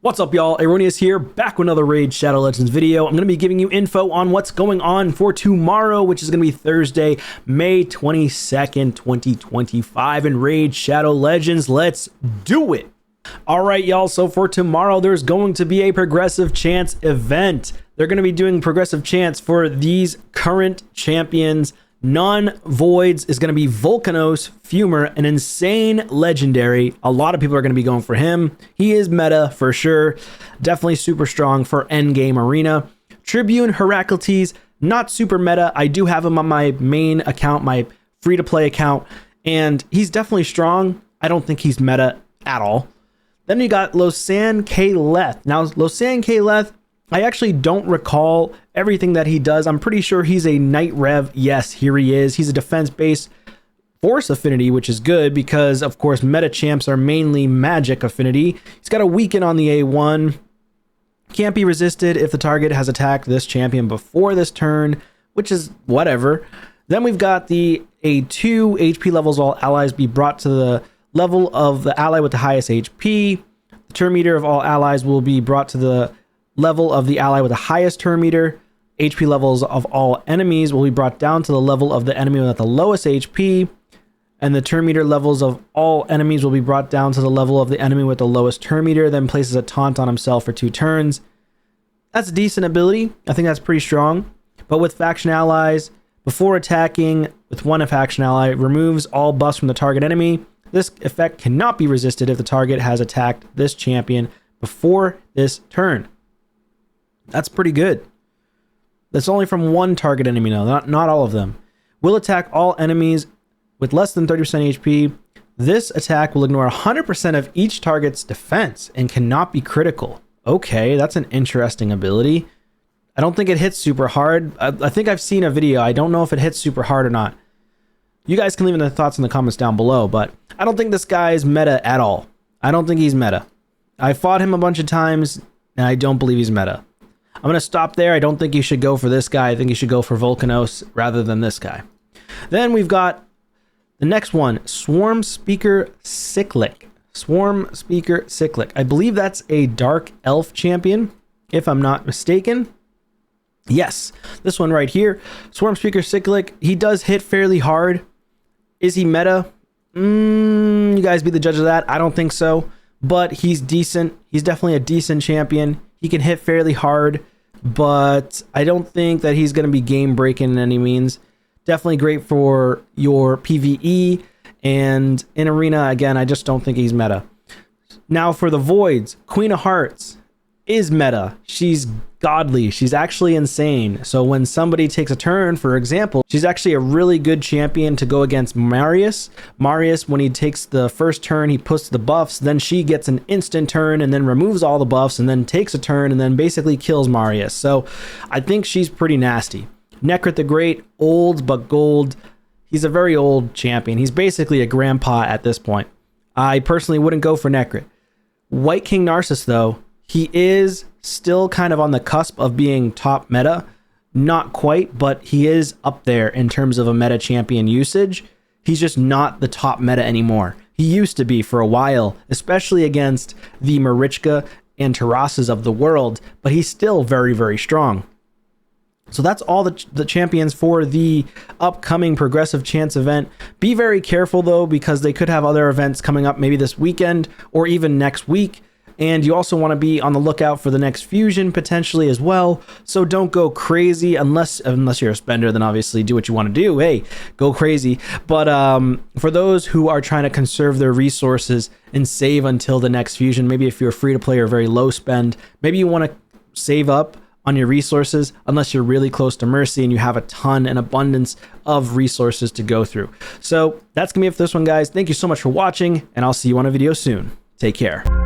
What's up, y'all? Erroneous here, back with another Raid Shadow Legends video. I'm going to be giving you info on what's going on for tomorrow, which is going to be Thursday, May 22nd, 2025 in Raid Shadow Legends. Let's do it! Alright, y'all, so for tomorrow, there's going to be a Progressive Chance event. They're going to be doing Progressive Chance for these current champions. Non-voids is going to be Vulcanos, Fumer, an insane legendary. A lot of people are going to be going for him. He is meta for sure. Definitely super strong for endgame arena. Tribune Heraclites, not super meta. I do have him on my main account, my free-to-play account, and he's definitely strong. I don't think he's meta at all. Then you got Losan Kleth. Now, Losan Kleth, I actually don't recall everything that he does. I'm pretty sure he's a Night Rev. Yes, here he is. He's a defense-based force affinity, which is good because, of course, meta champs are mainly magic affinity. He's got a weaken on the A1. Can't be resisted if the target has attacked this champion before this turn, which is whatever. Then we've got the A2. HP levels all allies be brought to the level of the ally with the highest HP. The turn meter of all allies will be brought to the level of the ally with the highest turn meter. HP levels of all enemies will be brought down to the level of the enemy with the lowest HP, and the turn meter levels of all enemies will be brought down to the level of the enemy with the lowest turn meter. Then places a taunt on himself for 2 turns. That's a decent ability. I think that's pretty strong. But with faction allies, before attacking with one faction ally, removes all buffs from the target enemy. This effect cannot be resisted if the target has attacked this champion before this turn. That's pretty good. That's only from one target enemy now, not all of them. Will attack all enemies with less than 30% HP. This attack will ignore 100% of each target's defense and cannot be critical. Okay, that's an interesting ability. I don't think it hits super hard. I think I've seen a video. I don't know if it hits super hard or not. You guys can leave in the thoughts in the comments down below, but I don't think this guy is meta at all. I don't think he's meta. I fought him a bunch of times, and I don't believe he's meta. I'm going to stop there. I don't think you should go for this guy. I think you should go for Vulcanos rather than this guy. Then we've got the next one, Swarmspeaker Cyclic. Swarmspeaker Cyclic. I believe that's a Dark Elf champion, if I'm not mistaken. Yes, this one right here. Swarmspeaker Cyclic. He does hit fairly hard. Is he meta? You guys be the judge of that. I don't think so, but he's decent. He's definitely a decent champion. He can hit fairly hard, but I don't think that he's going to be game breaking in any means. Definitely great for your PvE, and in arena, again, I just don't think he's meta. Now for the voids, Queen of Hearts is meta. She's godly. She's actually insane. So when somebody takes a turn, for example, she's actually a really good champion to go against Marius. Marius, when he takes the first turn, he puts the buffs, then she gets an instant turn and then removes all the buffs and then takes a turn and then basically kills Marius. So I think she's pretty nasty. Necrit the Great, old but gold. He's a very old champion. He's basically a grandpa at this point. I personally wouldn't go for Necrit. White King Narcissus, though, he is still kind of on the cusp of being top meta. Not quite, but he is up there in terms of a meta champion usage. He's just not the top meta anymore. He used to be for a while, especially against the Marichka and Terrasses of the world, but he's still very, very strong. So that's all the champions for the upcoming Progressive Chance event. Be very careful, though, because they could have other events coming up maybe this weekend or even next week. And you also want to be on the lookout for the next fusion potentially as well. So don't go crazy unless you're a spender, then obviously do what you want to do. Hey, go crazy. But for those who are trying to conserve their resources and save until the next fusion, maybe if you're free to play or very low spend, maybe you want to save up on your resources unless you're really close to Mercy and you have a ton and abundance of resources to go through. So that's gonna be it for this one, guys. Thank you so much for watching, and I'll see you on a video soon. Take care.